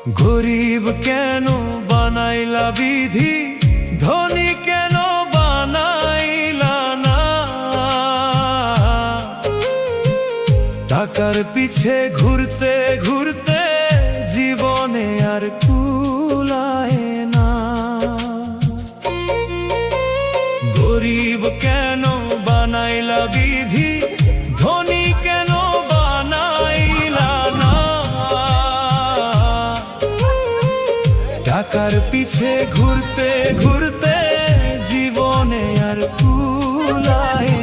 গরিব কেন বানাইলা বিধি, ধনী কেন বানাইলা না। টাকার পিছে ঘুরতে ঘুরতে জীবনে আর কুলায় না। গরিব কেন বানাইলা বিধি, ধনী কেন বানাইলা না। টাকার পিছে ঘুরতে ঘুরতে জীবনে আর কুলায়